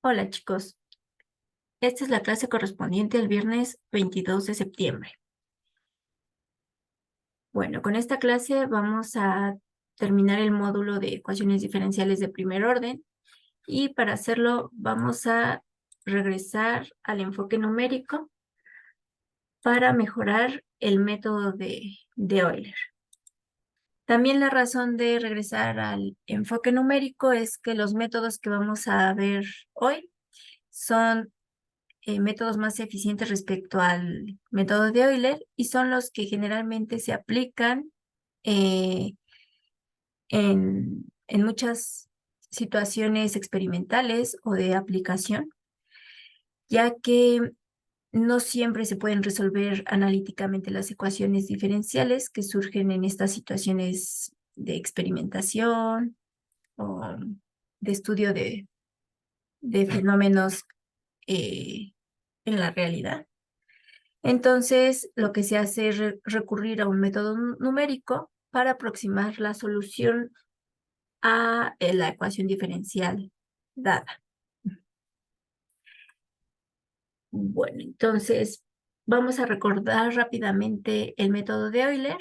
Hola chicos, esta es la clase correspondiente al viernes 22 de septiembre. Bueno, con esta clase vamos a terminar el módulo de ecuaciones diferenciales de primer orden y para hacerlo vamos a regresar al enfoque numérico para mejorar el método de Euler. También la razón de regresar al enfoque numérico es que los métodos que vamos a ver hoy son métodos más eficientes respecto al método de Euler y son los que generalmente se aplican eh, en muchas situaciones experimentales o de aplicación, ya que no siempre se pueden resolver analíticamente las ecuaciones diferenciales que surgen en estas situaciones de experimentación o de estudio de fenómenos en la realidad. Entonces, lo que se hace es recurrir a un método numérico para aproximar la solución a la ecuación diferencial dada. Bueno, entonces vamos a recordar rápidamente el método de Euler.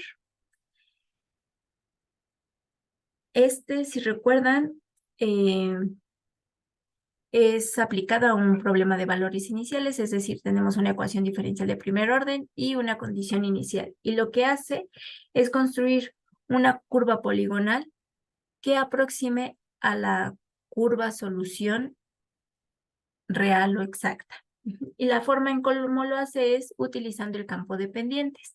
Si recuerdan, es aplicado a un problema de valores iniciales, es decir, tenemos una ecuación diferencial de primer orden y una condición inicial. Y lo que hace es construir una curva poligonal que aproxime a la curva solución real o exacta. Y la forma en cómo lo hace es utilizando el campo de pendientes.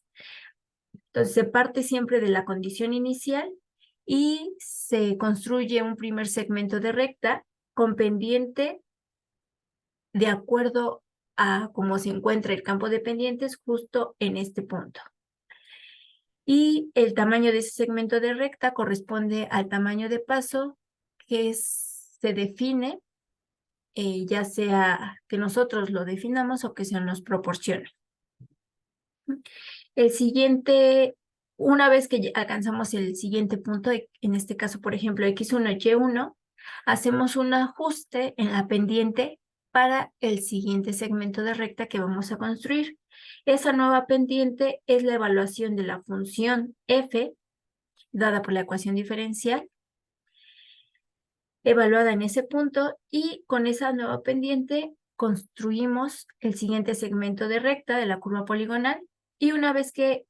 Entonces, se parte siempre de la condición inicial y se construye un primer segmento de recta con pendiente de acuerdo a cómo se encuentra el campo de pendientes justo en este punto. Y el tamaño de ese segmento de recta corresponde al tamaño de paso que se define, ya sea que nosotros lo definamos o que se nos proporcione. El siguiente, una vez que alcanzamos el siguiente punto, en este caso, por ejemplo, X1 y Y1, hacemos un ajuste en la pendiente para el siguiente segmento de recta que vamos a construir. Esa nueva pendiente es la evaluación de la función f, dada por la ecuación diferencial, evaluada en ese punto, y con esa nueva pendiente construimos el siguiente segmento de recta de la curva poligonal, y una vez que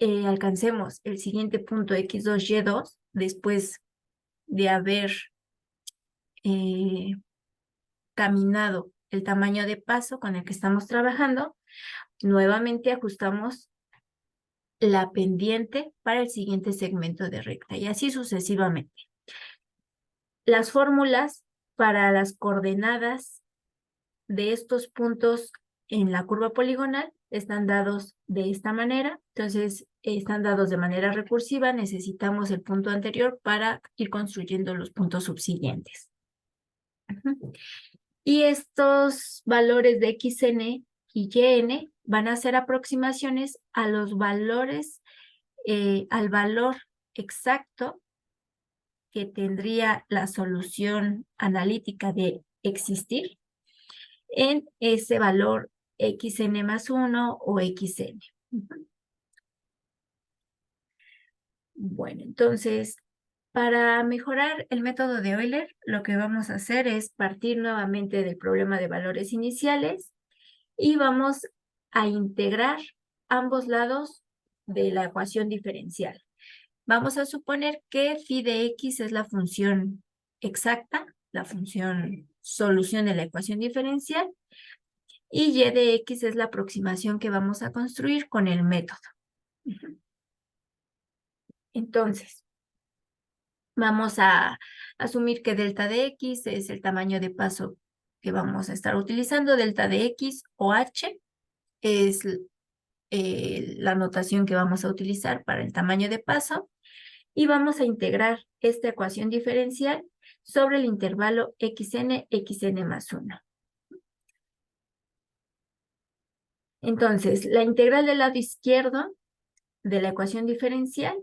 alcancemos el siguiente punto X2, Y2, después de haber caminado el tamaño de paso con el que estamos trabajando, nuevamente ajustamos la pendiente para el siguiente segmento de recta y así sucesivamente. Las fórmulas para las coordenadas de estos puntos en la curva poligonal están dados de esta manera. Entonces, están dados de manera recursiva. Necesitamos el punto anterior para ir construyendo los puntos subsiguientes. Y estos valores de xn y yn van a ser aproximaciones a los valores, al valor exacto que tendría la solución analítica de existir en ese valor xn más 1 o xn. Bueno, entonces, para mejorar el método de Euler, lo que vamos a hacer es partir nuevamente del problema de valores iniciales y vamos a integrar ambos lados de la ecuación diferencial. Vamos a suponer que phi de x es la función exacta, la función solución de la ecuación diferencial, y y de x es la aproximación que vamos a construir con el método. Entonces, vamos a asumir que delta de x es el tamaño de paso que vamos a estar utilizando. Delta de x o h es la notación que vamos a utilizar para el tamaño de paso. Y vamos a integrar esta ecuación diferencial sobre el intervalo xn más 1. Entonces, la integral del lado izquierdo de la ecuación diferencial,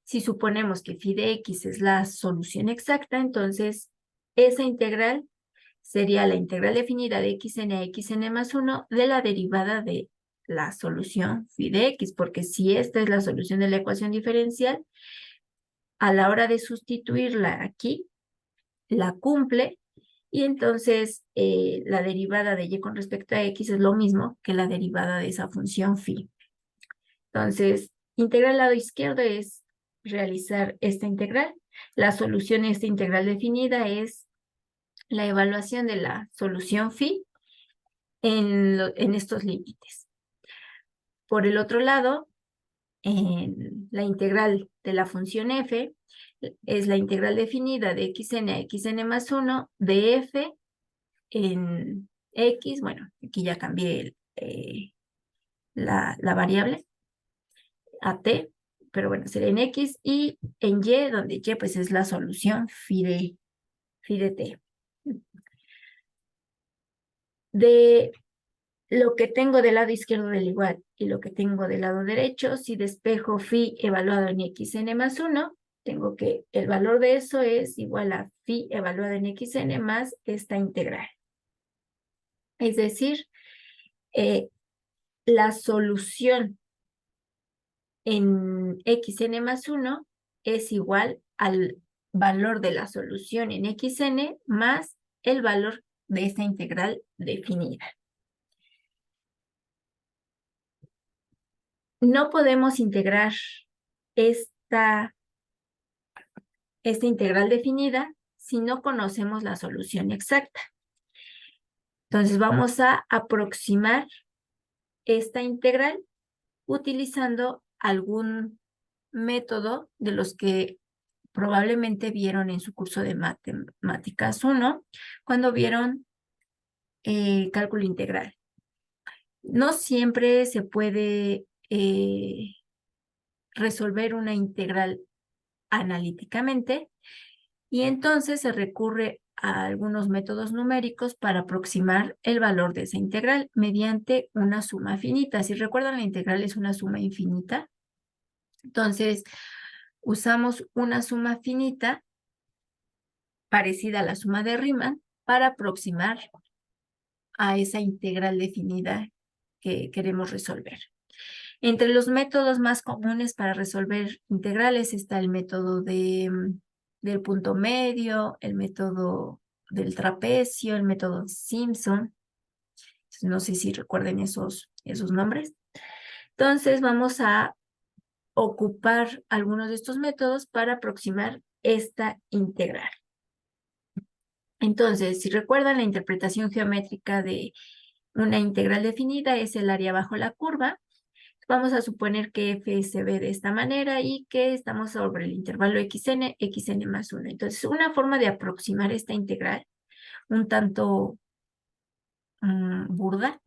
si suponemos que phi de x es la solución exacta, entonces esa integral sería la integral definida de xn a xn más 1 de la derivada de la solución phi de x, porque si esta es la solución de la ecuación diferencial, a la hora de sustituirla aquí, la cumple, y entonces la derivada de y con respecto a x es lo mismo que la derivada de esa función phi. Entonces, integrar al lado izquierdo es realizar esta integral. La solución a esta integral definida es la evaluación de la solución phi en estos límites. Por el otro lado, en la integral de la función f es la integral definida de xn a xn más 1 de f en x. Bueno, aquí ya cambié la variable a t, pero bueno, sería en x, y en y, donde y pues es la solución phi de t. De lo que tengo del lado izquierdo del igual y lo que tengo del lado derecho, si despejo phi evaluado en xn más 1, tengo que el valor de eso es igual a phi evaluado en xn más esta integral. Es decir, la solución en xn más 1 es igual al valor de la solución en xn más el valor de esta integral definida. No podemos integrar esta integral definida si no conocemos la solución exacta. Entonces vamos a aproximar esta integral utilizando algún método de los que probablemente vieron en su curso de Matemáticas 1, cuando vieron cálculo integral. No siempre se puede resolver una integral analíticamente, y entonces se recurre a algunos métodos numéricos para aproximar el valor de esa integral mediante una suma finita. Si recuerdan, la integral es una suma infinita. Entonces, usamos una suma finita parecida a la suma de Riemann para aproximar a esa integral definida que queremos resolver. Entre los métodos más comunes para resolver integrales está el método del punto medio, el método del trapecio, el método de Simpson. No sé si recuerden esos nombres. Entonces vamos a ocupar algunos de estos métodos para aproximar esta integral. Entonces, si recuerdan, la interpretación geométrica de una integral definida es el área bajo la curva. Vamos a suponer que f se ve de esta manera y que estamos sobre el intervalo xn más 1. Entonces, una forma de aproximar esta integral, un tanto burda,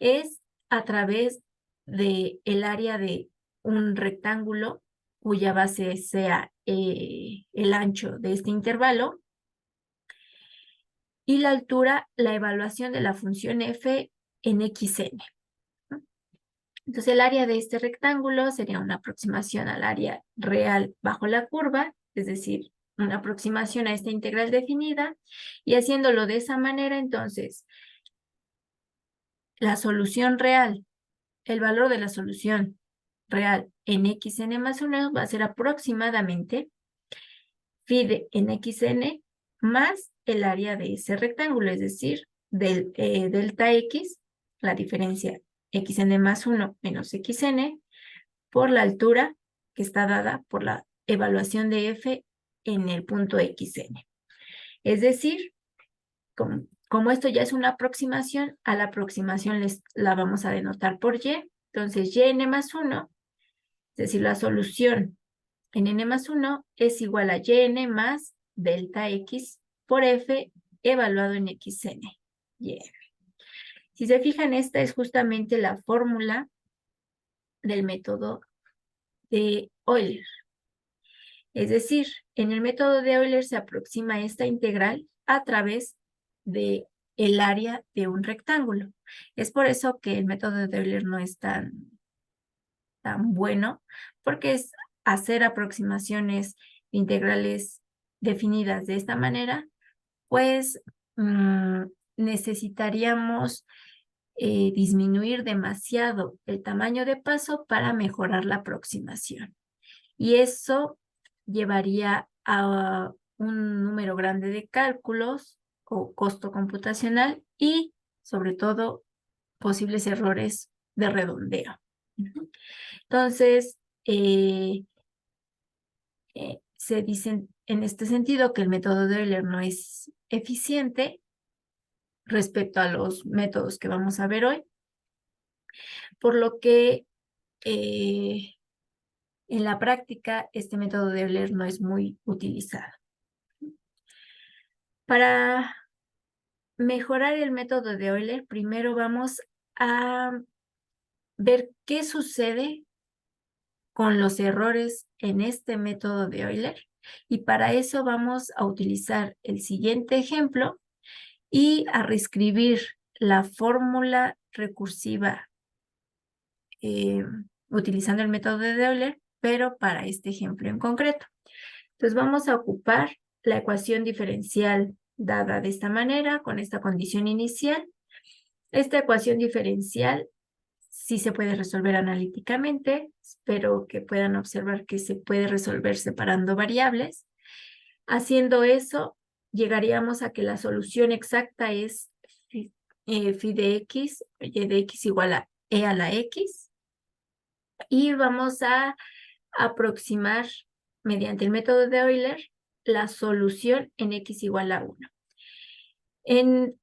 es a través del área de un rectángulo cuya base sea el ancho de este intervalo, y la altura, la evaluación de la función f en xn. Entonces, el área de este rectángulo sería una aproximación al área real bajo la curva, es decir, una aproximación a esta integral definida, y haciéndolo de esa manera, entonces, la solución real, el valor de la solución real en xn más 1 va a ser aproximadamente phi de en xn más el área de ese rectángulo, es decir, del delta x, la diferencia xn más 1 menos xn, por la altura que está dada por la evaluación de f en el punto xn. Es decir, como esto ya es una aproximación, a la aproximación la vamos a denotar por y. Entonces, yn más 1, es decir, la solución en n más 1 es igual a yn más delta x por f evaluado en xn. Y si se fijan, esta es justamente la fórmula del método de Euler. Es decir, en el método de Euler se aproxima esta integral a través de el área de un rectángulo. Es por eso que el método de Euler no es tan bueno, porque es hacer aproximaciones integrales definidas de esta manera, pues necesitaríamos disminuir demasiado el tamaño de paso para mejorar la aproximación. Y eso llevaría a un número grande de cálculos o costo computacional y, sobre todo, posibles errores de redondeo. Entonces, se dice en este sentido que el método de Euler no es eficiente respecto a los métodos que vamos a ver hoy, por lo que en la práctica este método de Euler no es muy utilizado. Para mejorar el método de Euler, primero vamos a ver qué sucede con los errores en este método de Euler, y para eso vamos a utilizar el siguiente ejemplo y a reescribir la fórmula recursiva utilizando el método de Euler, pero para este ejemplo en concreto. Entonces vamos a ocupar la ecuación diferencial dada de esta manera, con esta condición inicial. Esta ecuación diferencial sí se puede resolver analíticamente. Espero que puedan observar que se puede resolver separando variables. Haciendo eso, llegaríamos a que la solución exacta es phi de x, y de x igual a e a la x. Y vamos a aproximar mediante el método de Euler la solución en x igual a 1.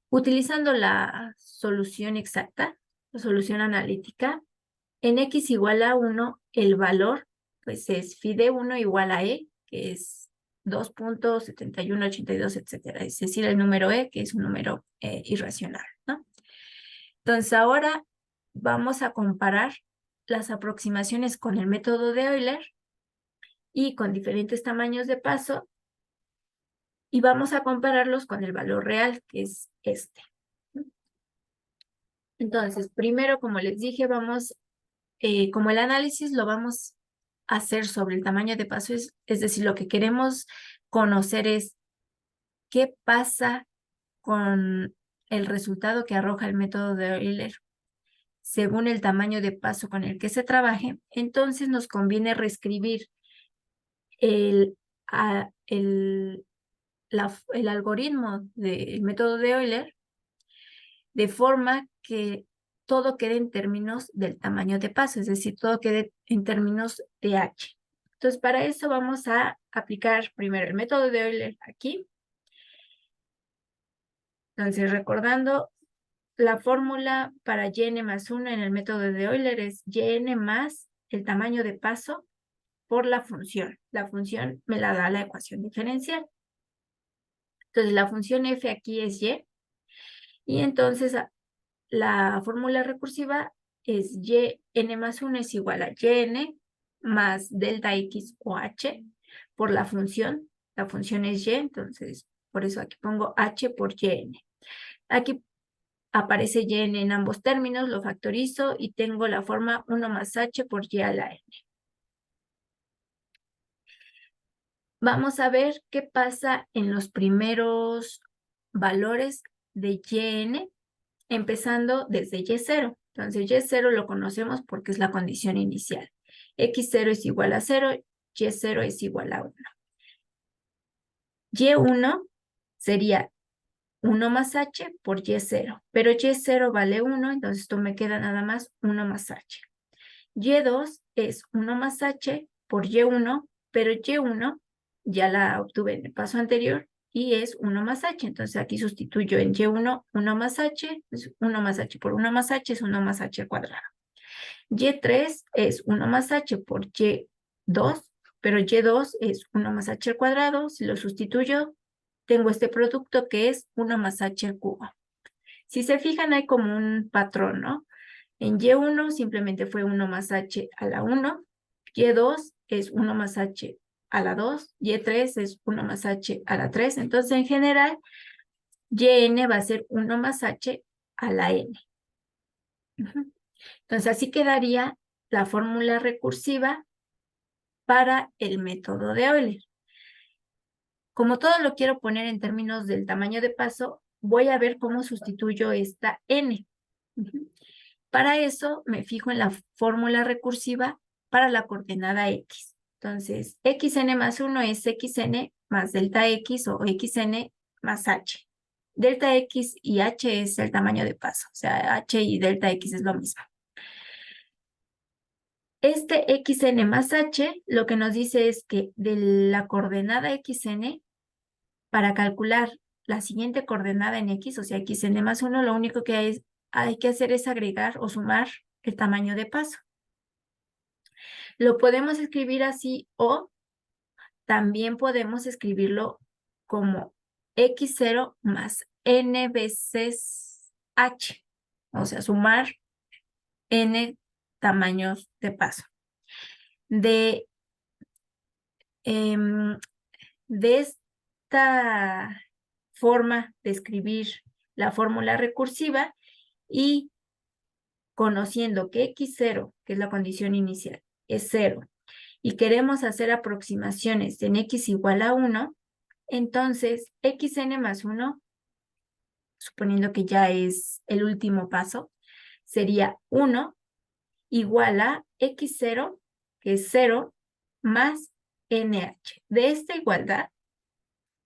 Utilizando la solución exacta, la solución analítica, en x igual a 1, el valor pues es phi de 1 igual a e, que es 2.7182, etcétera. Es decir, el número e, que es un número irracional, ¿no? Entonces ahora vamos a comparar las aproximaciones con el método de Euler y con diferentes tamaños de paso, y vamos a compararlos con el valor real, que es este. Entonces, primero, como les dije, como el análisis lo vamos a hacer sobre el tamaño de paso, es decir, lo que queremos conocer es qué pasa con el resultado que arroja el método de Euler según el tamaño de paso con el que se trabaje. Entonces nos conviene reescribir el algoritmo del método de Euler de forma que todo quede en términos del tamaño de paso, es decir, todo quede en términos de h. Entonces, para eso vamos a aplicar primero el método de Euler aquí. Entonces, recordando, la fórmula para yn más 1 en el método de Euler es yn más el tamaño de paso por la función. La función me la da la ecuación diferencial. Entonces, la función f aquí es y. Y entonces, la fórmula recursiva es yn más 1 es igual a yn más delta x o h por la función. La función es y, entonces por eso aquí pongo h por yn. Aquí aparece yn en ambos términos, lo factorizo y tengo la forma 1 más h por y a la n. Vamos a ver qué pasa en los primeros valores de yn, empezando desde y0. Entonces, y0 lo conocemos porque es la condición inicial. x0 es igual a 0, y0 es igual a 1. y1 sería 1 más h por y0, pero y0 vale 1, entonces esto me queda nada más 1 más h. y2 es 1 más h por y1, pero y1 ya la obtuve en el paso anterior y es 1 más h. Entonces aquí sustituyo en y1 1 más h, es 1 más h por 1 más h es 1 más h al cuadrado. y3 es 1 más h por y2, pero y2 es 1 más h al cuadrado. Si lo sustituyo, tengo este producto que es 1 más h al cubo. Si se fijan, hay como un patrón, ¿no? En y1 simplemente fue 1 más h a la 1, y2 es 1 más h a la 2, y3 es 1 más h a la 3. Entonces, en general, yn va a ser 1 más h a la n. Entonces, así quedaría la fórmula recursiva para el método de Euler. Como todo lo quiero poner en términos del tamaño de paso, voy a ver cómo sustituyo esta n. Para eso me fijo en la fórmula recursiva para la coordenada x. Entonces, xn más 1 es xn más delta x o xn más h. Delta x y h es el tamaño de paso, o sea, h y delta x es lo mismo. Este xn más h lo que nos dice es que de la coordenada xn, para calcular la siguiente coordenada en x, o sea, xn más 1, lo único que hay que hacer es agregar o sumar el tamaño de paso. Lo podemos escribir así o también podemos escribirlo como x0 más n veces h, o sea, sumar n tamaños de paso. De esta forma de escribir la fórmula recursiva y conociendo que x0, que es la condición inicial, es 0, y queremos hacer aproximaciones en x igual a 1, entonces xn más 1, suponiendo que ya es el último paso, sería 1 igual a x0, que es 0, más nh. De esta igualdad,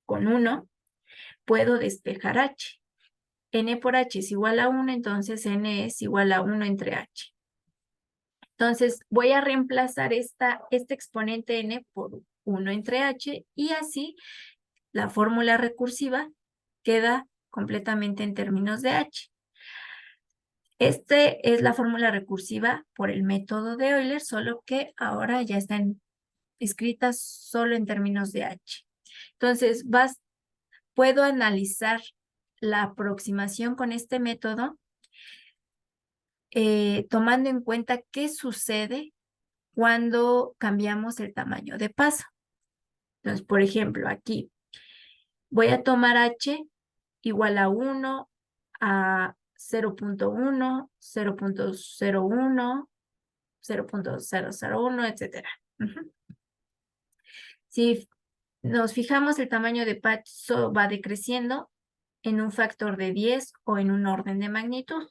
con 1, puedo despejar h. N por h es igual a 1, entonces n es igual a 1 entre h. Entonces voy a reemplazar este exponente n por 1 entre h y así la fórmula recursiva queda completamente en términos de h. Este es la fórmula recursiva por el método de Euler, solo que ahora ya están escritas solo en términos de h. Entonces puedo analizar la aproximación con este método tomando en cuenta qué sucede cuando cambiamos el tamaño de paso. Entonces, por ejemplo, aquí voy a tomar h igual a 1, a 0.1, 0.01, 0.001, etc. Si nos fijamos, el tamaño de paso va decreciendo en un factor de 10 o en un orden de magnitud.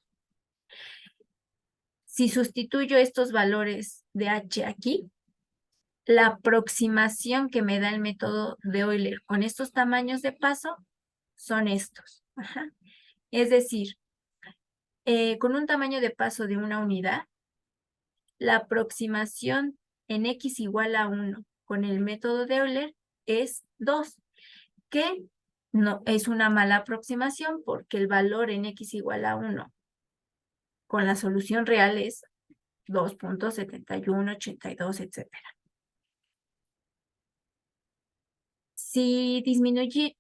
Si sustituyo estos valores de h aquí, la aproximación que me da el método de Euler con estos tamaños de paso son estos. Es decir, con un tamaño de paso de una unidad, la aproximación en x igual a 1 con el método de Euler es 2, que no es una mala aproximación porque el valor en x igual a 1 con la solución real es 2.7182, etc. Si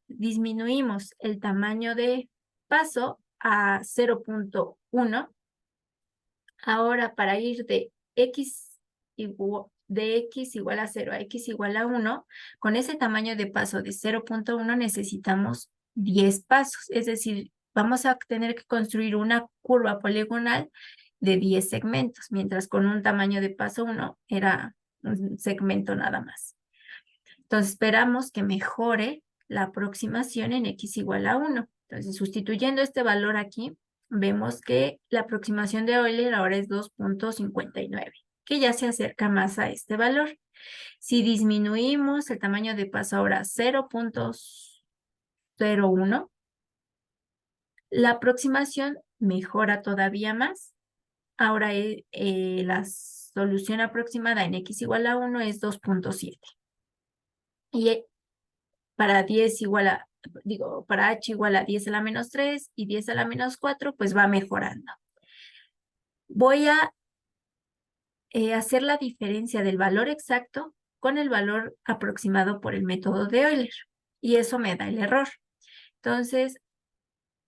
disminuimos el tamaño de paso a 0.1, ahora para ir de x igual a 0 a x igual a 1, con ese tamaño de paso de 0.1 necesitamos 10 pasos. Es decir, vamos a tener que construir una curva poligonal de 10 segmentos, mientras con un tamaño de paso 1 era un segmento nada más. Entonces esperamos que mejore la aproximación en x igual a 1. Entonces sustituyendo este valor aquí, vemos que la aproximación de Euler ahora es 2.59, que ya se acerca más a este valor. Si disminuimos el tamaño de paso ahora a 0.01, la aproximación mejora todavía más. Ahora la solución aproximada en x igual a 1 es 2.7. Y para 10 igual a, para h igual a 10 a la menos 3 y 10 a la menos 4, pues va mejorando. Voy a hacer la diferencia del valor exacto con el valor aproximado por el método de Euler. Y eso me da el error. Entonces,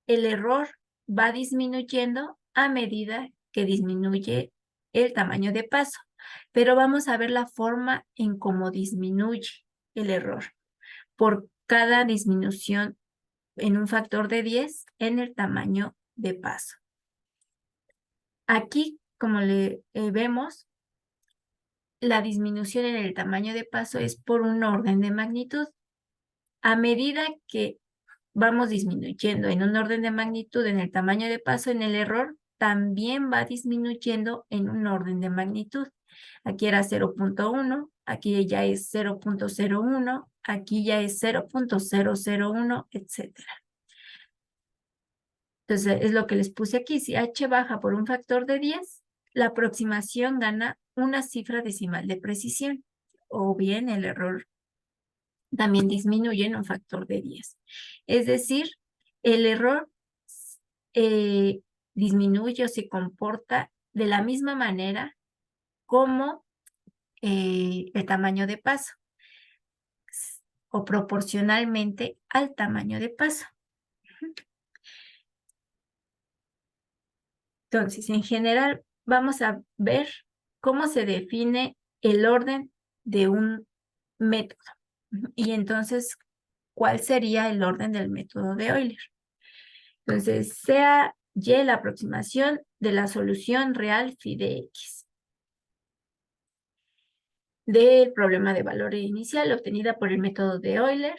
el error va disminuyendo a medida que disminuye el tamaño de paso. Pero vamos a ver la forma en cómo disminuye el error. Por cada disminución en un factor de 10 en el tamaño de paso. Aquí, como le vemos, la disminución en el tamaño de paso es por un orden de magnitud. A medida que vamos disminuyendo en un orden de magnitud en el tamaño de paso, en el error también va disminuyendo en un orden de magnitud. Aquí era 0.1, aquí ya es 0.01, aquí ya es 0.001, etcétera. Entonces, es lo que les puse aquí. Si h baja por un factor de 10, la aproximación gana una cifra decimal de precisión. O bien el error también disminuye en un factor de 10. Es decir, el error disminuye o se comporta de la misma manera como el tamaño de paso o proporcionalmente al tamaño de paso. Entonces, en general, vamos a ver cómo se define el orden de un método. Y entonces, ¿cuál sería el orden del método de Euler? Entonces, sea Y la aproximación de la solución real phi de X del problema de valor inicial obtenida por el método de Euler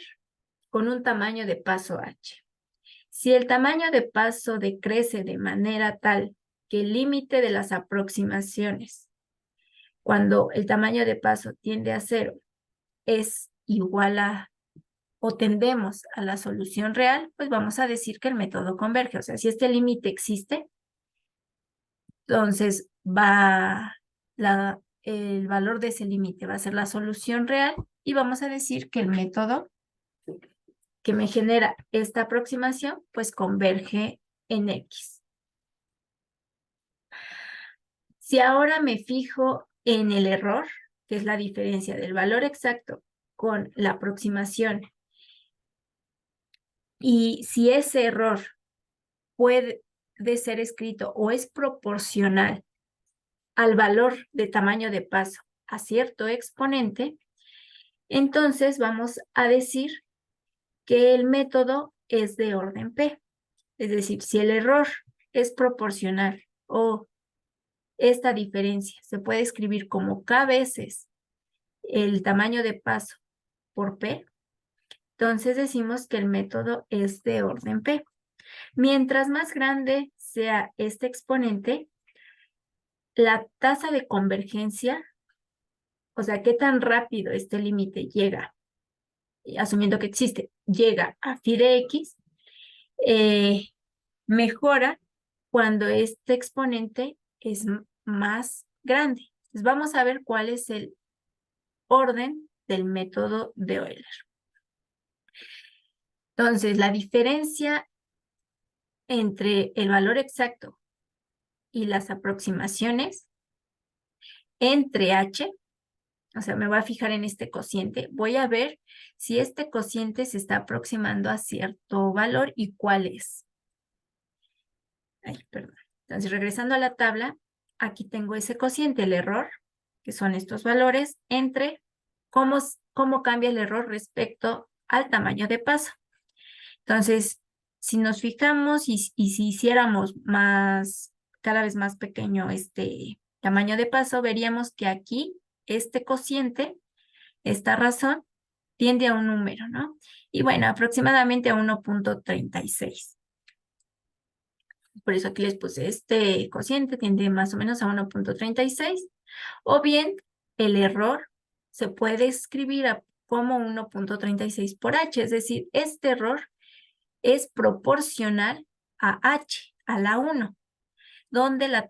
con un tamaño de paso h. Si el tamaño de paso decrece de manera tal que el límite de las aproximaciones, cuando el tamaño de paso tiende a 0, es igual a o tendemos a la solución real, pues vamos a decir que el método converge. O sea, si este límite existe, entonces el valor de ese límite va a ser la solución real y vamos a decir que el método que me genera esta aproximación, pues converge en X. Si ahora me fijo en el error, que es la diferencia del valor exacto con la aproximación, y si ese error puede ser escrito o es proporcional al valor de tamaño de paso a cierto exponente, entonces vamos a decir que el método es de orden P. Es decir, si el error es proporcional o esta diferencia se puede escribir como K veces el tamaño de paso por P, entonces decimos que el método es de orden P. Mientras más grande sea este exponente, la tasa de convergencia, o sea, qué tan rápido este límite llega, asumiendo que existe, llega a phi de X, mejora cuando este exponente es más grande. Entonces vamos a ver cuál es el orden del método de Euler. Entonces, la diferencia entre el valor exacto y las aproximaciones entre h, o sea, me voy a fijar en este cociente, voy a ver si este cociente se está aproximando a cierto valor y cuál es. Ay, perdón. Entonces, regresando a la tabla, aquí tengo ese cociente, el error, que son estos valores, entre cómo cambia el error respecto al tamaño de paso. Entonces, si nos fijamos y si hiciéramos cada vez más pequeño este tamaño de paso, veríamos que aquí este cociente, esta razón, tiende a un número, ¿no? Y bueno, aproximadamente a 1.36. Por eso aquí les puse este cociente tiende más o menos a 1.36. O bien, el error se puede escribir como 1.36 por h, es decir, este error es proporcional a h, a la 1, donde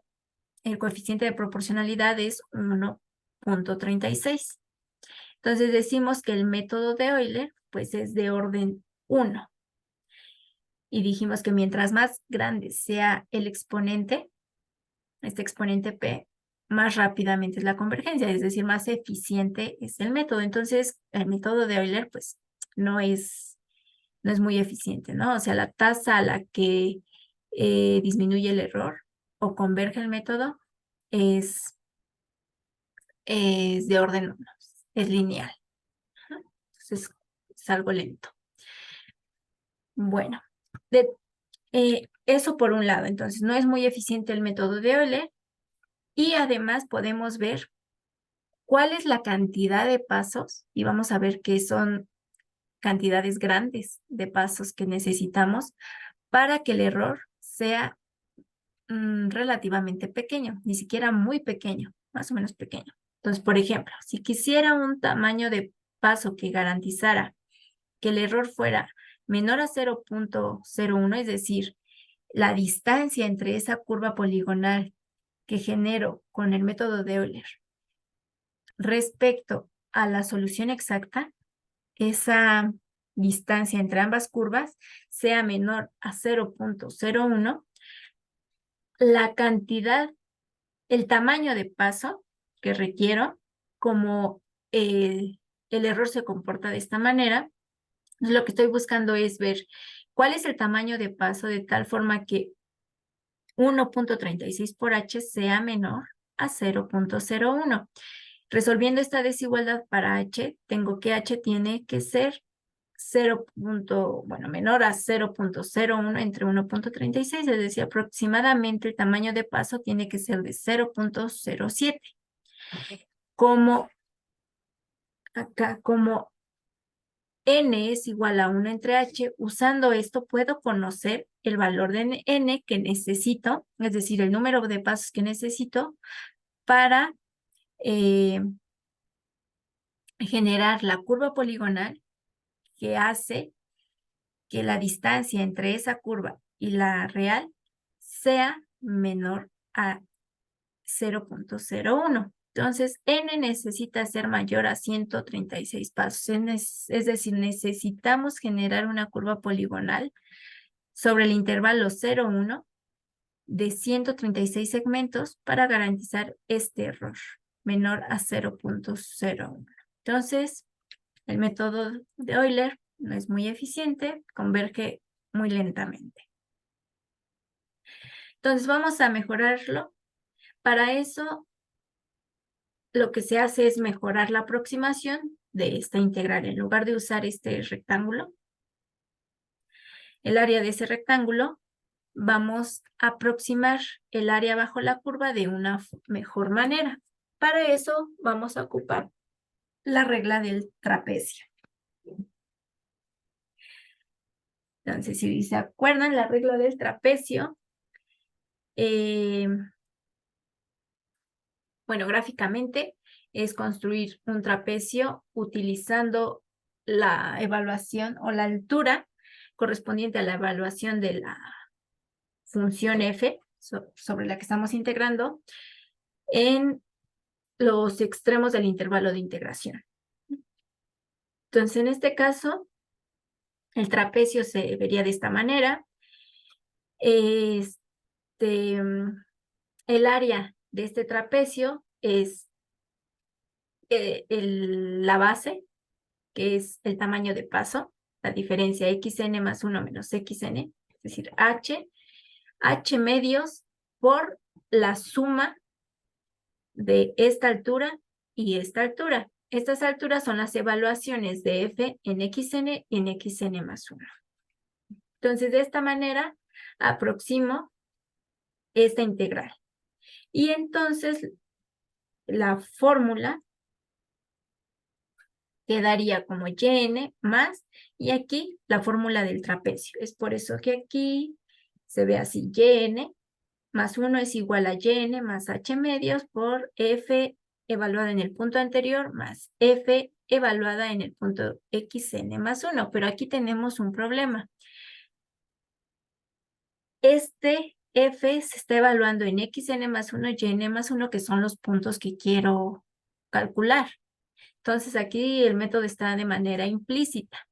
el coeficiente de proporcionalidad es 1.36. Entonces decimos que el método de Euler pues es de orden 1. Y dijimos que mientras más grande sea el exponente, este exponente P, más rápidamente es la convergencia, es decir, más eficiente es el método. Entonces, el método de Euler pues no es muy eficiente, ¿no? O sea, la tasa a la que disminuye el error o converge el método es de orden 1, es lineal. Entonces, es algo lento. Bueno, eso por un lado. Entonces, no es muy eficiente el método de Euler y además podemos ver cuál es la cantidad de pasos y vamos a ver que son cantidades grandes de pasos que necesitamos para que el error sea relativamente pequeño, ni siquiera muy pequeño, más o menos pequeño. Entonces, por ejemplo, si quisiera un tamaño de paso que garantizara que el error fuera menor a 0.01, es decir, la distancia entre esa curva poligonal que genero con el método de Euler respecto a la solución exacta, esa distancia entre ambas curvas sea menor a 0.01, la cantidad, el tamaño de paso que requiero, como el error se comporta de esta manera, lo que estoy buscando es ver cuál es el tamaño de paso de tal forma que 1.36 por h sea menor a 0.01. Resolviendo esta desigualdad para h, tengo que h tiene que ser menor a 0.01 entre 1.36, es decir, aproximadamente el tamaño de paso tiene que ser de 0.07. Como acá, como n es igual a 1 entre h, usando esto puedo conocer el valor de n que necesito, es decir, el número de pasos que necesito para generar la curva poligonal que hace que la distancia entre esa curva y la real sea menor a 0.01. Entonces, n necesita ser mayor a 136 pasos. Es decir, necesitamos generar una curva poligonal sobre el intervalo 0,1 de 136 segmentos para garantizar este error menor a 0.01. Entonces, el método de Euler no es muy eficiente, converge muy lentamente. Entonces, vamos a mejorarlo. Para eso, lo que se hace es mejorar la aproximación de esta integral. En lugar de usar este rectángulo, el área de ese rectángulo, vamos a aproximar el área bajo la curva de una mejor manera. Para eso, vamos a ocupar la regla del trapecio. Entonces, si se acuerdan, la regla del trapecio, bueno, gráficamente es construir un trapecio utilizando la evaluación o la altura correspondiente a la evaluación de la función f sobre la que estamos integrando en los extremos del intervalo de integración. Entonces, en este caso, el trapecio se vería de esta manera. El área de este trapecio es la base, que es el tamaño de paso, la diferencia xn más 1 menos xn, es decir, h medios por la suma de esta altura y esta altura. Estas alturas son las evaluaciones de f en xn y en xn más 1. Entonces, de esta manera, aproximo esta integral. Y entonces, la fórmula quedaría como yn más, y aquí la fórmula del trapecio. Es por eso que aquí se ve así, yn más 1 es igual a yn más h medios por f evaluada en el punto anterior más f evaluada en el punto xn más 1. Pero aquí tenemos un problema. Este f se está evaluando en xn más 1 y yn más 1, que son los puntos que quiero calcular. Entonces, aquí el método está de manera implícita.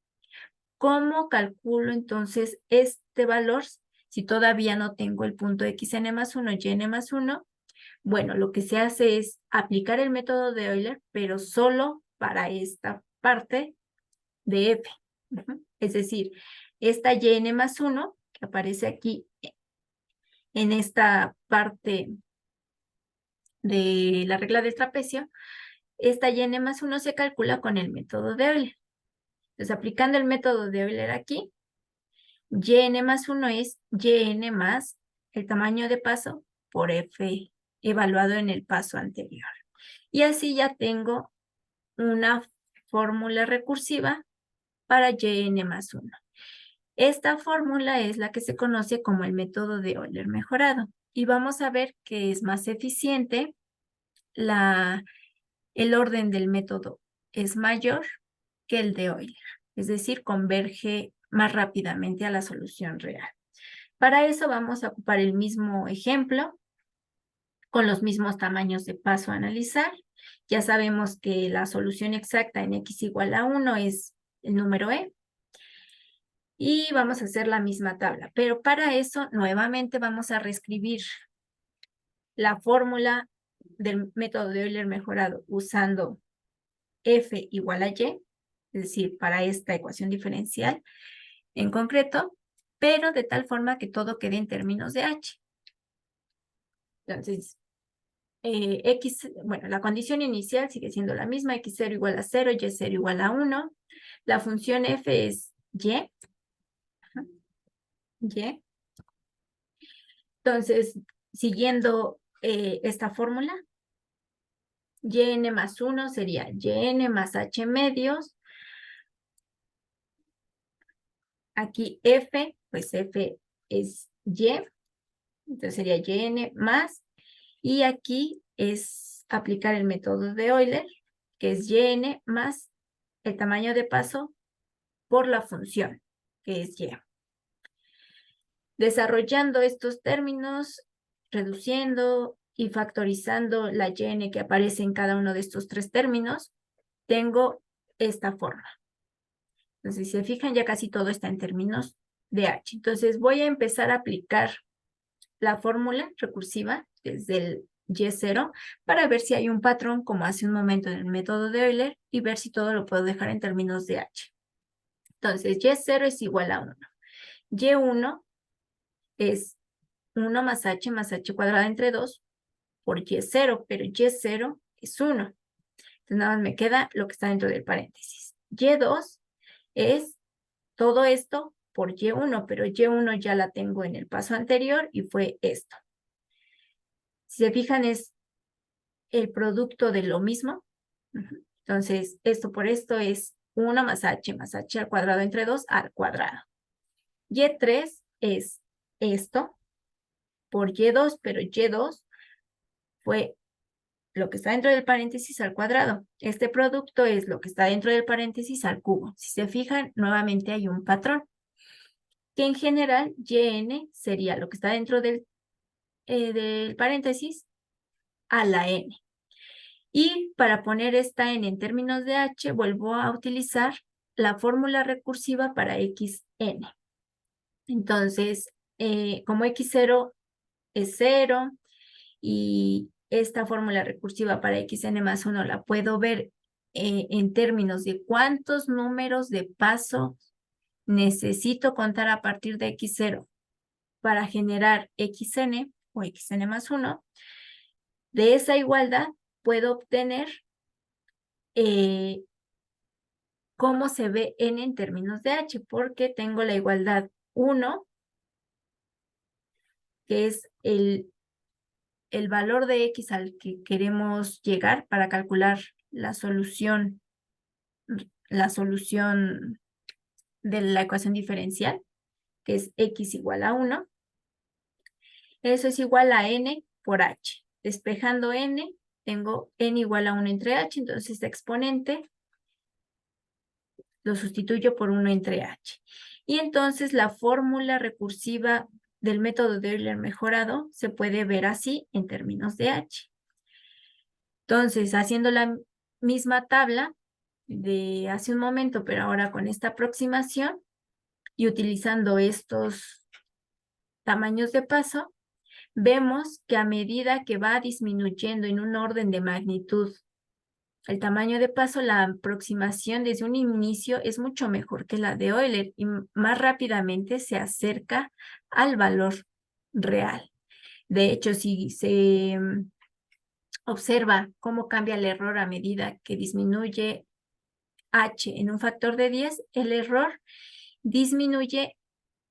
¿Cómo calculo entonces este valor si todavía no tengo el punto xn más 1 y yn más 1? Bueno, lo que se hace es aplicar el método de Euler, pero solo para esta parte de f. Es decir, esta yn más 1, que aparece aquí en esta parte de la regla del trapecio, esta yn más 1 se calcula con el método de Euler. Entonces, aplicando el método de Euler aquí, yn más 1 es yn más el tamaño de paso por f evaluado en el paso anterior. Y así ya tengo una fórmula recursiva para yn más 1. Esta fórmula es la que se conoce como el método de Euler mejorado. Y vamos a ver que es más eficiente, el orden del método es mayor que el de Euler. Es decir, converge más rápidamente a la solución real. Para eso vamos a ocupar el mismo ejemplo, con los mismos tamaños de paso a analizar. Ya sabemos que la solución exacta en x igual a 1 es el número e. Y vamos a hacer la misma tabla. Pero para eso, nuevamente vamos a reescribir la fórmula del método de Euler mejorado usando f igual a y, es decir, para esta ecuación diferencial en concreto, pero de tal forma que todo quede en términos de h. Entonces, la condición inicial sigue siendo la misma, x0 igual a 0, y0 igual a 1. La función f es y. Y. Entonces, siguiendo esta fórmula, yn más 1 sería yn más h medios. Aquí f, pues f es y, entonces sería yn más, y aquí es aplicar el método de Euler, que es yn más el tamaño de paso por la función, que es y. Desarrollando estos términos, reduciendo y factorizando la yn que aparece en cada uno de estos tres términos, tengo esta forma. Entonces, si se fijan, ya casi todo está en términos de h. Entonces, voy a empezar a aplicar la fórmula recursiva desde el y0 para ver si hay un patrón, como hace un momento en el método de Euler, y ver si todo lo puedo dejar en términos de h. Entonces, y0 es igual a 1. Y1 es 1 más h cuadrada entre 2 por y0, pero y0 es 1. Entonces, nada más me queda lo que está dentro del paréntesis. Y2 es todo esto por y1, pero y1 ya la tengo en el paso anterior y fue esto. Si se fijan, es el producto de lo mismo. Entonces, esto por esto es 1 más h al cuadrado entre 2 al cuadrado. Y3 es esto por y2, pero y2 fue lo que está dentro del paréntesis al cuadrado. Este producto es lo que está dentro del paréntesis al cubo. Si se fijan, nuevamente hay un patrón, que en general yn sería lo que está dentro del paréntesis a la n. Y para poner esta n en términos de h, vuelvo a utilizar la fórmula recursiva para xn. Entonces, como x0 es 0 y esta fórmula recursiva para xn más 1 la puedo ver en términos de cuántos números de paso necesito contar a partir de x0 para generar xn o xn más 1. De esa igualdad puedo obtener cómo se ve n en términos de h, porque tengo la igualdad 1, que es el valor de x al que queremos llegar para calcular la solución de la ecuación diferencial, que es x igual a 1. Eso es igual a n por h. Despejando n, tengo n igual a 1 entre h, entonces este exponente lo sustituyo por 1 entre h. Y entonces la fórmula recursiva del método de Euler mejorado se puede ver así en términos de h. Entonces, haciendo la misma tabla de hace un momento, pero ahora con esta aproximación y utilizando estos tamaños de paso, vemos que a medida que va disminuyendo en un orden de magnitud el tamaño de paso, la aproximación desde un inicio es mucho mejor que la de Euler y más rápidamente se acerca al valor real. De hecho, si se observa cómo cambia el error a medida que disminuye h en un factor de 10, el error disminuye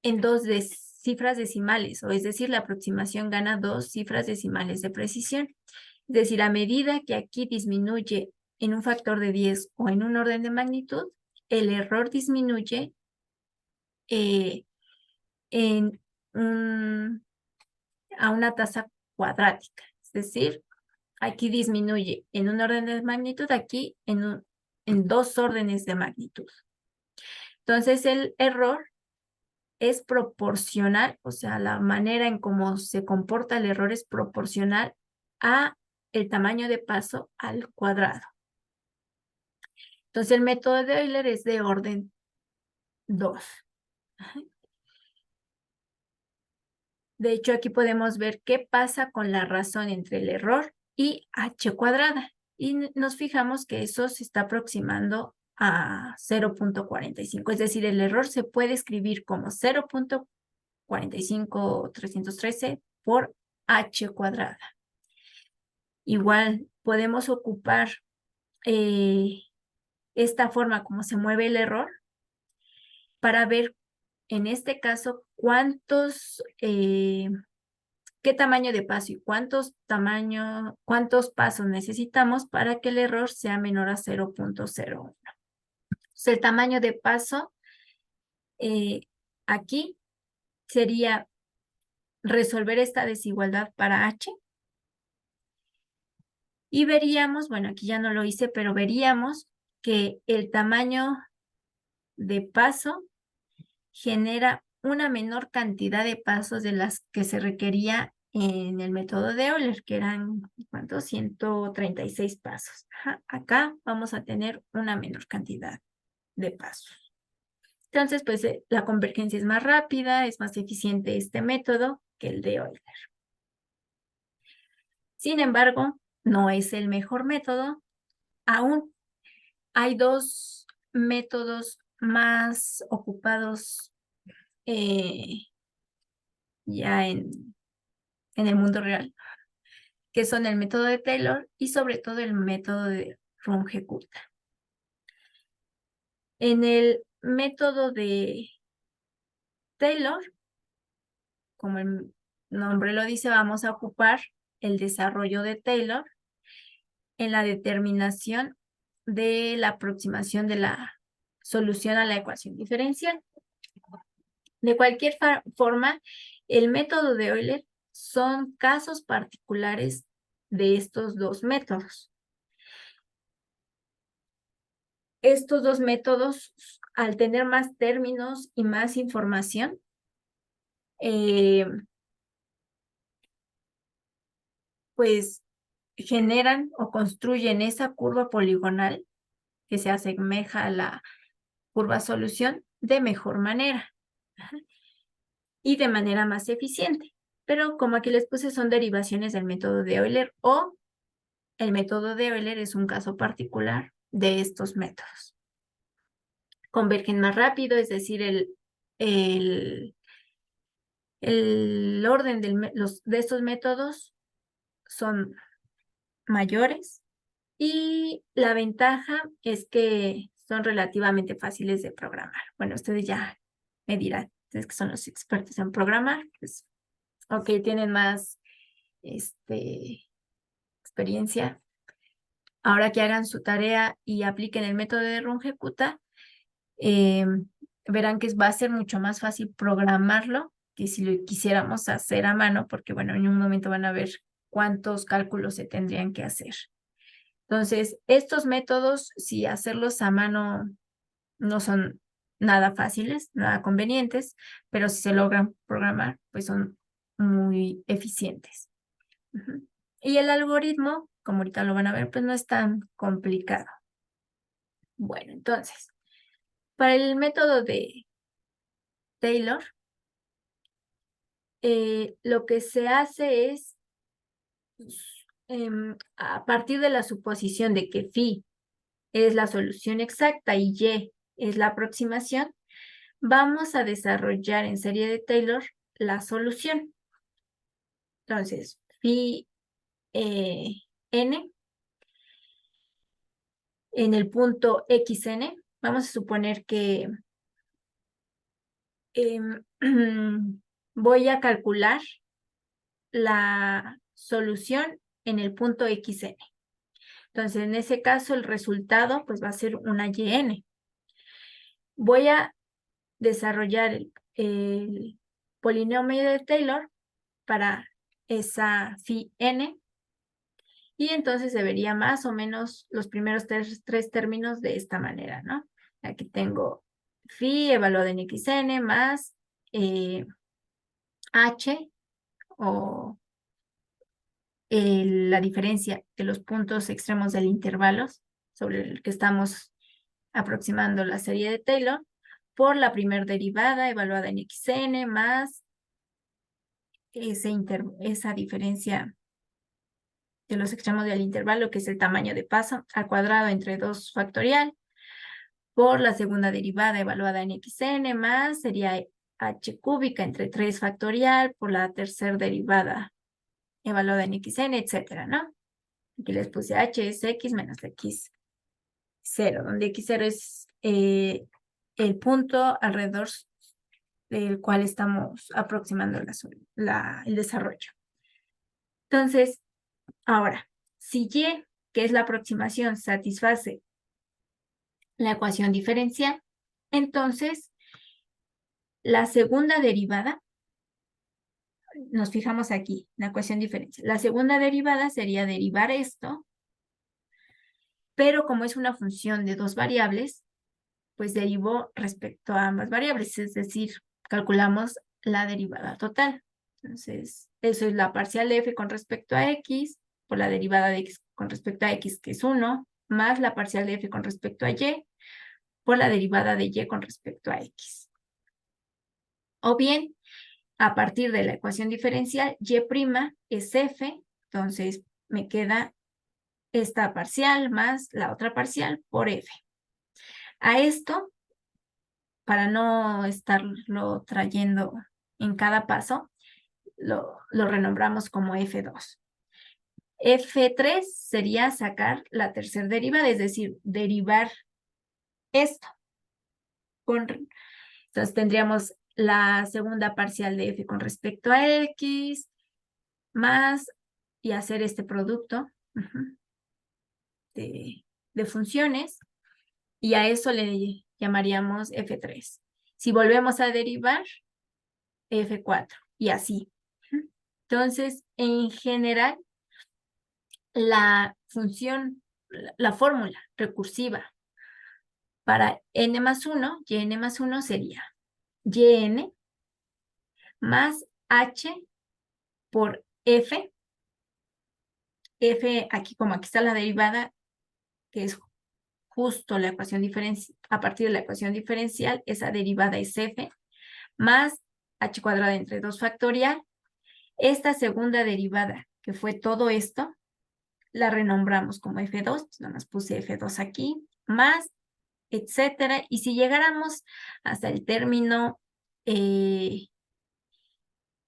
en 2 cifras decimales, o es decir, la aproximación gana 2 cifras decimales de precisión. Es decir, a medida que aquí disminuye en un factor de 10 o en un orden de magnitud, el error disminuye a una tasa cuadrática. Es decir, aquí disminuye en un orden de magnitud, aquí en 2 órdenes de magnitud. Entonces, el error es proporcional, o sea, la manera en cómo se comporta el error es proporcional a el tamaño de paso al cuadrado. Entonces, el método de Euler es de orden 2. De hecho, aquí podemos ver qué pasa con la razón entre el error y h cuadrada. Y nos fijamos que eso se está aproximando a 0.45. Es decir, el error se puede escribir como 0.45313 por h cuadrada. Igual podemos ocupar esta forma como se mueve el error para ver en este caso qué tamaño de paso y cuántos pasos necesitamos para que el error sea menor a 0.01. Entonces, el tamaño de paso aquí sería resolver esta desigualdad para h. Y veríamos, bueno, aquí ya no lo hice, pero veríamos que el tamaño de paso genera una menor cantidad de pasos de las que se requería en el método de Euler, que eran, ¿cuántos? 136 pasos. Acá vamos a tener una menor cantidad de pasos. Entonces, pues la convergencia es más rápida, es más eficiente este método que el de Euler. Sin embargo, no es el mejor método. Aún hay 2 métodos más ocupados ya en el mundo real, que son el método de Taylor y sobre todo el método de Runge-Kutta. En el método de Taylor, como el nombre lo dice, vamos a ocupar el desarrollo de Taylor en la determinación de la aproximación de la solución a la ecuación diferencial. De cualquier forma, el método de Euler son casos particulares de estos 2 métodos. Estos 2 métodos, al tener más términos y más información, pues generan o construyen esa curva poligonal que se asemeja a la curva solución de mejor manera y de manera más eficiente. Pero como aquí les puse, son derivaciones del método de Euler o el método de Euler es un caso particular de estos métodos. Convergen más rápido, es decir, el orden de estos métodos son mayores y la ventaja es que son relativamente fáciles de programar. Bueno, ustedes ya me dirán, ustedes que son los expertos en programar, pues, ok, tienen más experiencia. Ahora que hagan su tarea y apliquen el método de Runge-Kutta, verán que va a ser mucho más fácil programarlo que si lo quisiéramos hacer a mano, porque bueno, en un momento van a ver cuántos cálculos se tendrían que hacer. Entonces, estos métodos, si hacerlos a mano no son nada fáciles, nada convenientes, pero si se logran programar, pues son muy eficientes. Y el algoritmo, como ahorita lo van a ver, pues no es tan complicado. Bueno, entonces, para el método de Taylor, lo que se hace es, a partir de la suposición de que phi es la solución exacta y y es la aproximación, vamos a desarrollar en serie de Taylor la solución. Entonces, phi n en el punto xn, vamos a suponer que voy a calcular la solución en el punto xn. Entonces, en ese caso, el resultado pues va a ser una yn. voy a desarrollar el polinomio de Taylor para esa phi n, y entonces se vería más o menos los primeros tres términos de esta manera, ¿no? Aquí tengo phi evaluado en xn más h, o la diferencia de los puntos extremos del intervalo sobre el que estamos aproximando la serie de Taylor, por la primera derivada evaluada en xn más esa diferencia de los extremos del intervalo, que es el tamaño de paso, al cuadrado entre 2 factorial, por la segunda derivada evaluada en xn más sería h cúbica entre 3 factorial, por la tercera derivada evaluada en xn, etcétera, ¿no? Aquí les puse h es x menos x0, donde x0 es el punto alrededor del cual estamos aproximando el desarrollo. Entonces, ahora, si y, que es la aproximación, satisface la ecuación diferencial, entonces la segunda derivada, nos fijamos aquí, la ecuación diferencial. La segunda derivada sería derivar esto, pero como es una función de dos variables, pues derivó respecto a ambas variables, es decir, calculamos la derivada total. Entonces, eso es la parcial de f con respecto a x, por la derivada de x con respecto a x, que es 1, más la parcial de f con respecto a y, por la derivada de y con respecto a x. O bien, a partir de la ecuación diferencial, y' es f, entonces me queda esta parcial más la otra parcial por f. A esto, para no estarlo trayendo en cada paso, lo renombramos como F2. F3 sería sacar la tercera derivada, es decir, derivar esto. Entonces tendríamos la segunda parcial de f con respecto a x, más, y hacer este producto de funciones, y a eso le llamaríamos F3. Si volvemos a derivar, F4, y así. Entonces, en general, la función, la fórmula recursiva para n más 1, yn más 1 sería yn más h por f. F, aquí como aquí está la derivada, que es justo la ecuación diferencial, a partir de la ecuación diferencial, esa derivada es f, más h cuadrada entre 2 factorial. Esta segunda derivada, que fue todo esto, la renombramos como F2, nada más puse F2 aquí, más, etcétera. Y si llegáramos hasta el término,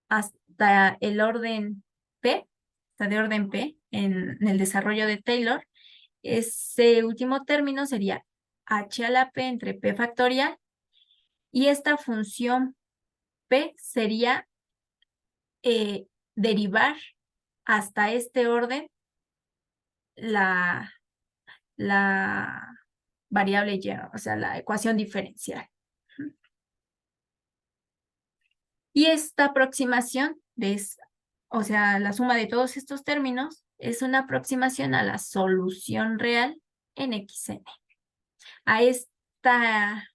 hasta el orden P, hasta de orden P, en el desarrollo de Taylor, ese último término sería h a la p entre p factorial, y esta función p sería derivar hasta este orden la variable y, o sea, la ecuación diferencial. Y esta aproximación, o sea, la suma de todos estos términos, es una aproximación a la solución real en xn. A esta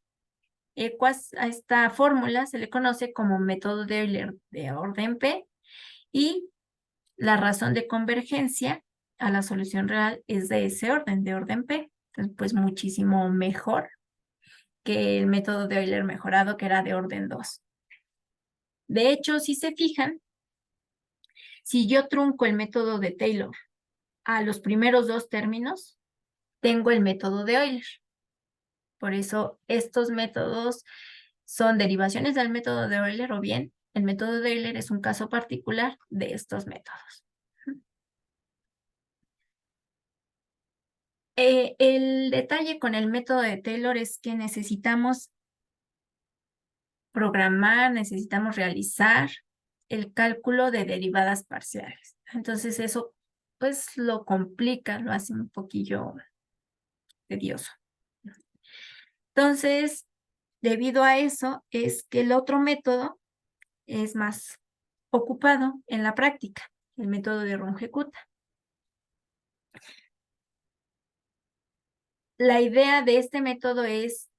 fórmula se le conoce como método de Euler de orden P, y la razón de convergencia a la solución real es de ese orden, de orden P. Entonces, pues muchísimo mejor que el método de Euler mejorado, que era de orden 2. De hecho, si se fijan, si yo trunco el método de Taylor a los primeros dos términos, tengo el método de Euler. Por eso estos métodos son derivaciones del método de Euler, o bien el método de Euler es un caso particular de estos métodos. El detalle con el método de Taylor es que necesitamos programar, necesitamos realizar el cálculo de derivadas parciales. Entonces eso pues lo complica, lo hace un poquillo tedioso. Entonces, debido a eso es que el otro método es más ocupado en la práctica, el método de Runge-Kutta. La idea de este método es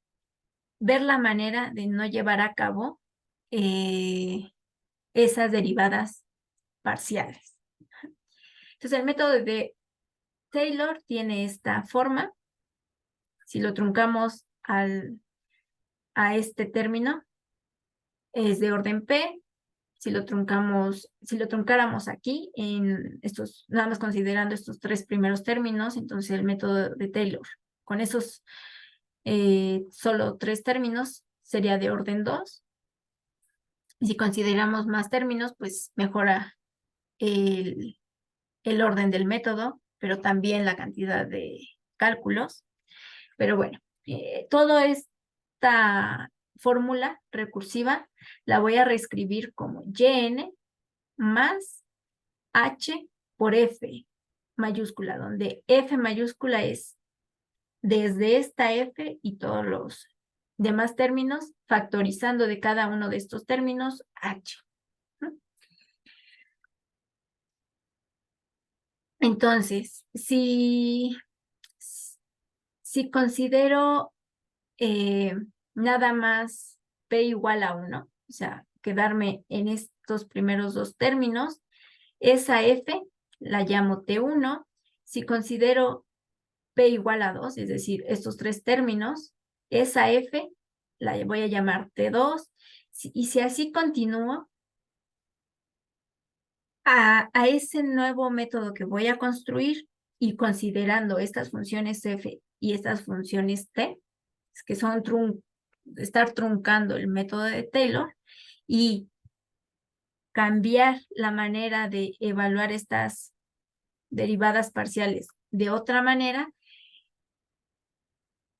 ver la manera de no llevar a cabo esas derivadas parciales. Entonces, el método de Taylor tiene esta forma. Si lo truncamos a este término, es de orden P. Si lo truncáramos aquí en estos, nada más considerando estos tres primeros términos, entonces el método de Taylor, con esos solo tres términos, sería de orden 2. Si consideramos más términos, pues mejora el orden del método, pero también la cantidad de cálculos. Pero bueno, toda esta fórmula recursiva la voy a reescribir como yn más h por f mayúscula, donde f mayúscula es desde esta f y todos los demás términos, factorizando de cada uno de estos términos h. Entonces, si considero nada más p igual a 1, o sea, quedarme en estos primeros dos términos, esa f la llamo T1. Si considero p igual a 2, es decir, estos tres términos, esa f la voy a llamar T2. Y si así continúo, a ese nuevo método que voy a construir y considerando estas funciones f y estas funciones t, que son estar truncando el método de Taylor y cambiar la manera de evaluar estas derivadas parciales de otra manera,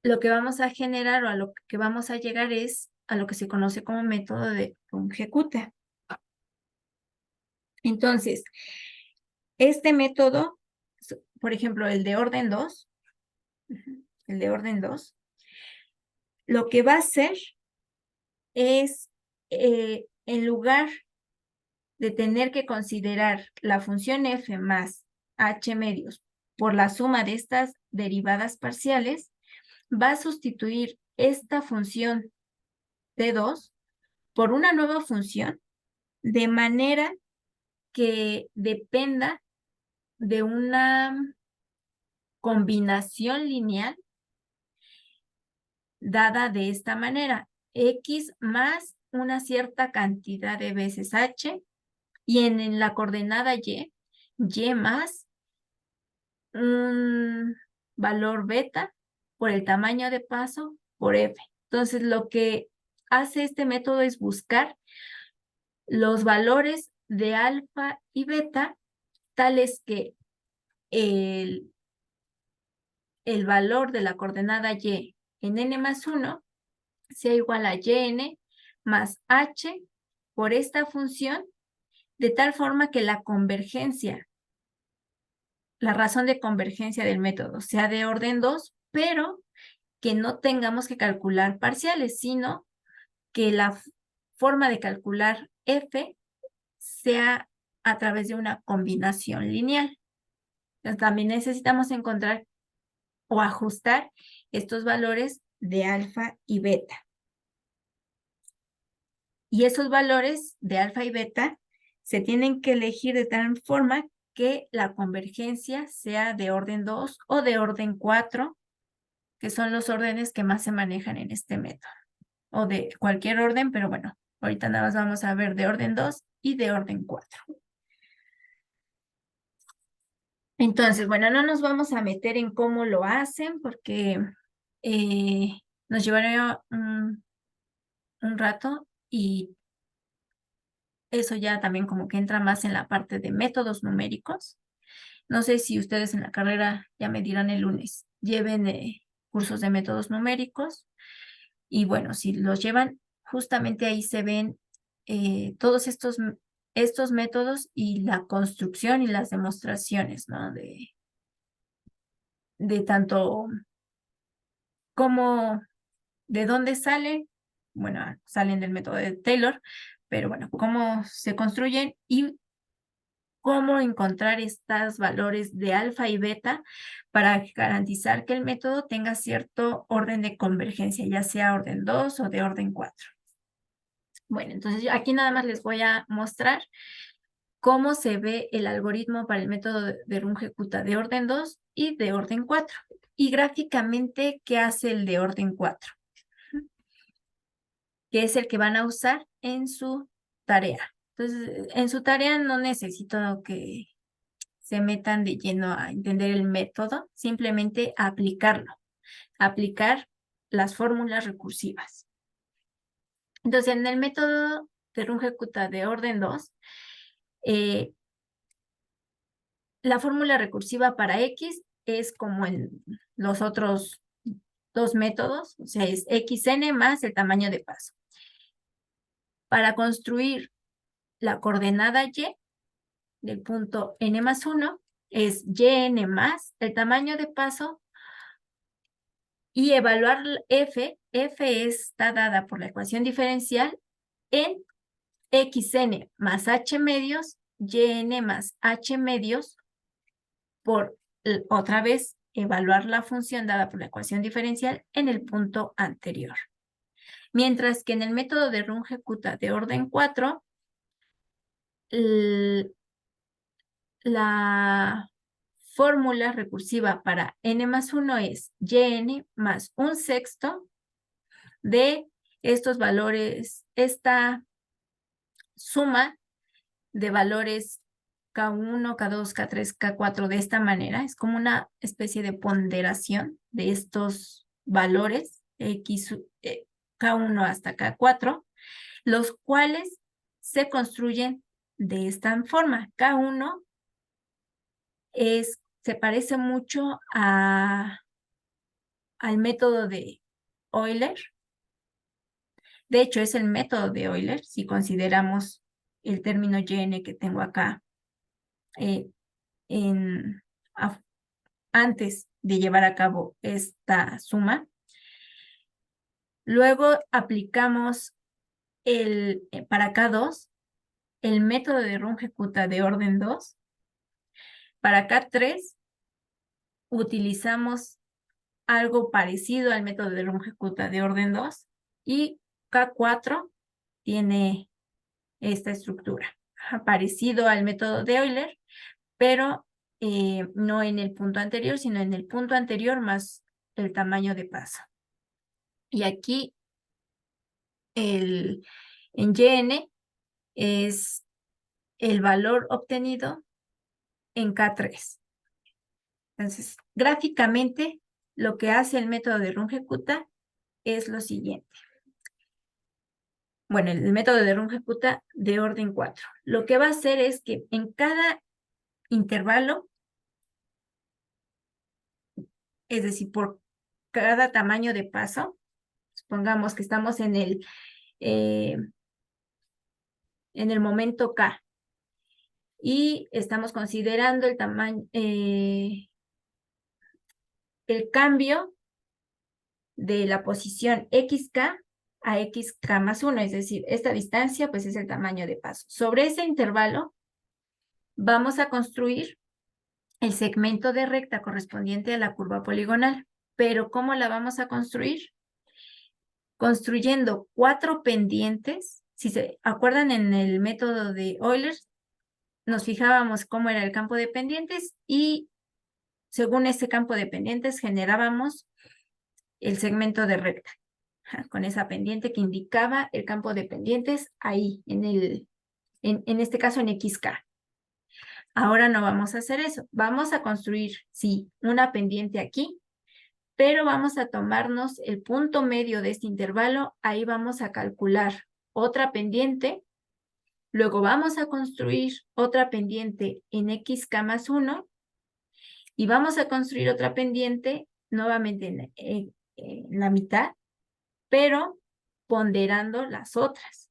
lo que vamos a generar o a lo que vamos a llegar es a lo que se conoce como método de Runge-Kutta. Entonces, este método, por ejemplo, el de orden 2, lo que va a hacer es, en lugar de tener que considerar la función f más h medios por la suma de estas derivadas parciales, va a sustituir esta función T2 por una nueva función de manera que dependa de una combinación lineal dada de esta manera, x más una cierta cantidad de veces h, y en la coordenada y más un valor beta por el tamaño de paso por f. Entonces, lo que hace este método es buscar los valores de alfa y beta tales que el valor de la coordenada y en n más 1 sea igual a yn más h por esta función, de tal forma que la convergencia, la razón de convergencia del método sea de orden 2, pero que no tengamos que calcular parciales, sino que la forma de calcular f sea a través de una combinación lineal. Entonces, también necesitamos encontrar o ajustar estos valores de alfa y beta. Y esos valores de alfa y beta se tienen que elegir de tal forma que la convergencia sea de orden 2 o de orden 4, que son los órdenes que más se manejan en este método. O de cualquier orden, pero bueno, ahorita nada más vamos a ver de orden 2 y de orden 4. Entonces, bueno, no nos vamos a meter en cómo lo hacen porque nos llevaría un rato y eso ya también como que entra más en la parte de métodos numéricos. No sé si ustedes en la carrera, ya me dirán el lunes, lleven cursos de métodos numéricos. Y bueno, si los llevan, justamente ahí se ven todos estos métodos y la construcción y las demostraciones, ¿no? De tanto cómo, de dónde salen bueno, salen del método de Taylor, pero bueno, cómo se construyen y cómo encontrar estos valores de alfa y beta para garantizar que el método tenga cierto orden de convergencia, ya sea orden 2 o de orden 4. Bueno, entonces aquí nada más les voy a mostrar cómo se ve el algoritmo para el método de Runge-Kutta de orden 2 y de orden 4. Y gráficamente, ¿qué hace el de orden 4? Que es el que van a usar en su tarea. Entonces, en su tarea no necesito que se metan de lleno a entender el método, simplemente a aplicarlo, aplicar las fórmulas recursivas. Entonces, en el método de Runge-Kutta de orden 2, la fórmula recursiva para X es como en los otros dos métodos, o sea, es xn más el tamaño de paso. Para construir la coordenada y del punto n más 1 es yn más el tamaño de paso y evaluar f. F está dada por la ecuación diferencial en xn más h medios, yn más h medios por otra vez evaluar la función dada por la ecuación diferencial en el punto anterior. Mientras que en el método de Runge-Kutta de orden 4, la fórmula recursiva para n más 1 es yn más 1/6 de estos valores, esta suma de valores K1, K2, K3, K4 de esta manera. Es como una especie de ponderación de estos valores X, K1 hasta K4, los cuales se construyen de esta forma. K1 se parece mucho al método de Euler. De hecho, es el método de Euler, si consideramos el término yn que tengo acá antes de llevar a cabo esta suma. Luego aplicamos para K2 el método de Runge-Kutta de orden 2. Para K3 utilizamos algo parecido al método de Runge-Kutta de orden 2 y K4 tiene esta estructura, parecido al método de Euler, pero no en el punto anterior, sino en el punto anterior más el tamaño de paso. Y aquí en yn es el valor obtenido en K3. Entonces, gráficamente, lo que hace el método de Runge-Kutta es lo siguiente. Bueno, el método de Runge-Kutta de orden 4. Lo que va a hacer es que en cada intervalo, es decir, por cada tamaño de paso, supongamos que estamos en el momento K y estamos considerando el tamaño, el cambio de la posición xk a xk más 1, es decir, esta distancia pues es el tamaño de paso. Sobre ese intervalo vamos a construir el segmento de recta correspondiente a la curva poligonal. Pero ¿cómo la vamos a construir? Construyendo 4 pendientes. Si se acuerdan, en el método de Euler nos fijábamos cómo era el campo de pendientes y según ese campo de pendientes generábamos el segmento de recta con esa pendiente que indicaba el campo de pendientes ahí, en este caso en XK. Ahora no vamos a hacer eso. Vamos a construir, sí, una pendiente aquí, pero vamos a tomarnos el punto medio de este intervalo. Ahí vamos a calcular otra pendiente. Luego vamos a construir otra pendiente en XK más 1 y vamos a construir otra pendiente nuevamente en la mitad, pero ponderando las otras.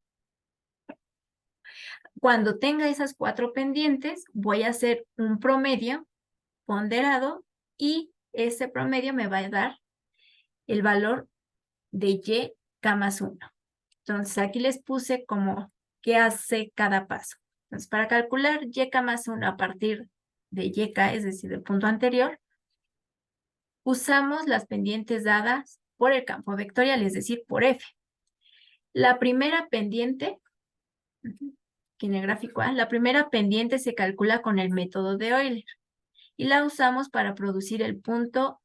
Cuando tenga esas 4 pendientes, voy a hacer un promedio ponderado y ese promedio me va a dar el valor de YK más 1. Entonces, aquí les puse como qué hace cada paso. Entonces, para calcular YK más 1 a partir de YK, es decir, del punto anterior, usamos las pendientes dadas por el campo vectorial, es decir, por F. La primera pendiente, aquí en el gráfico A, la primera pendiente se calcula con el método de Euler y la usamos para producir el punto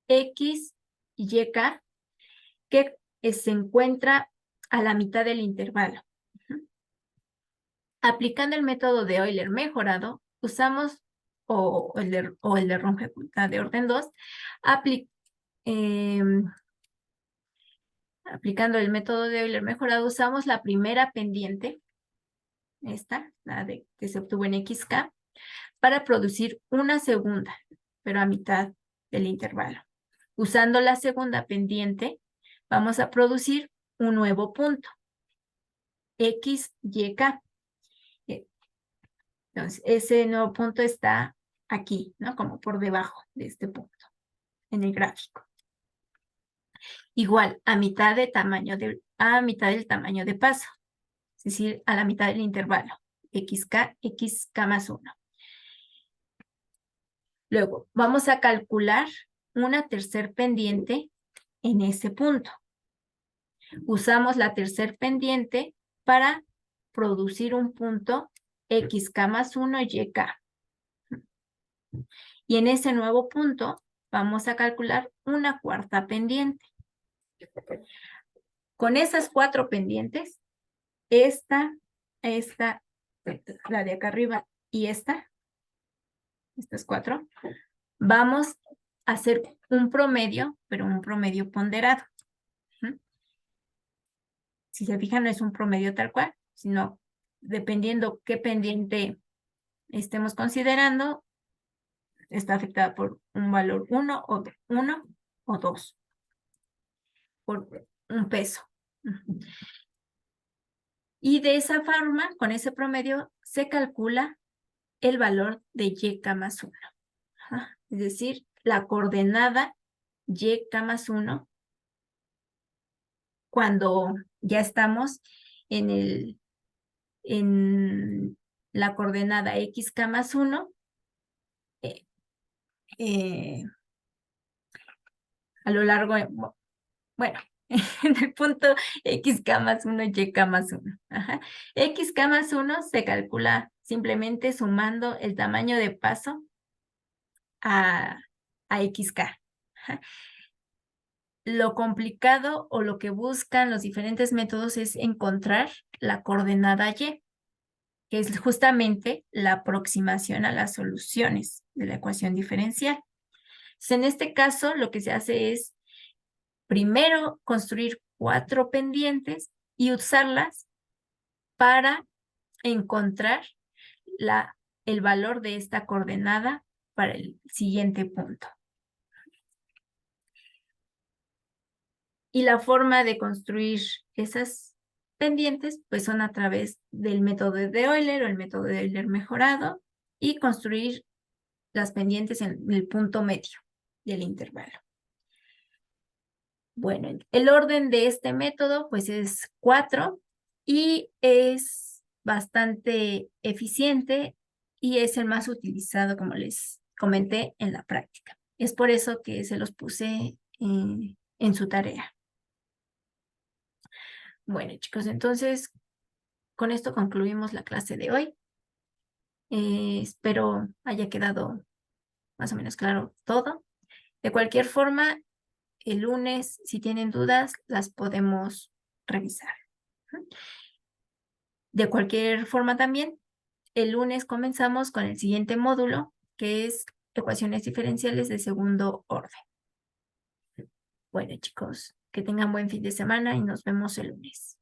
X y YK que se encuentra a la mitad del intervalo. Aplicando el método de Euler mejorado, usamos, o el de Runge-Kutta de orden 2, aplicando el método de Euler mejorado, usamos la primera pendiente, esta, la de que se obtuvo en XK, para producir una segunda, pero a mitad del intervalo. Usando la segunda pendiente, vamos a producir un nuevo punto, XYK. Entonces, ese nuevo punto está aquí, ¿no? Como por debajo de este punto, en el gráfico. Igual, a mitad del tamaño de paso, es decir, a la mitad del intervalo, XK más 1. Luego, vamos a calcular una tercer pendiente en ese punto. Usamos la tercer pendiente para producir un punto XK más 1 YK. Y en ese nuevo punto vamos a calcular una cuarta pendiente. Con esas 4 pendientes, esta, la de acá arriba y estas 4, vamos a hacer un promedio, pero un promedio ponderado. Si se fijan, no es un promedio tal cual, sino dependiendo qué pendiente estemos considerando, está afectada por un valor 1 o 2, por un peso. Y de esa forma, con ese promedio, se calcula el valor de YK más 1. Es decir, la coordenada YK más 1 cuando ya estamos en la coordenada XK más 1 a lo largo de, bueno, en el punto XK más 1, YK más 1. XK más 1 se calcula simplemente sumando el tamaño de paso a XK. Lo complicado o lo que buscan los diferentes métodos es encontrar la coordenada Y, que es justamente la aproximación a las soluciones de la ecuación diferencial. Entonces, en este caso, lo que se hace es primero construir 4 pendientes y usarlas para encontrar el valor de esta coordenada para el siguiente punto. Y la forma de construir esas pendientes, pues son a través del método de Euler o el método de Euler mejorado y construir las pendientes en el punto medio del intervalo. Bueno, el orden de este método pues es 4 y es bastante eficiente y es el más utilizado, como les comenté, en la práctica. Es por eso que se los puse en su tarea. Bueno, chicos, entonces con esto concluimos la clase de hoy. Espero haya quedado más o menos claro todo. De cualquier forma, el lunes, si tienen dudas, las podemos revisar. De cualquier forma también, el lunes comenzamos con el siguiente módulo, que es ecuaciones diferenciales de segundo orden. Bueno, chicos, que tengan buen fin de semana y nos vemos el lunes.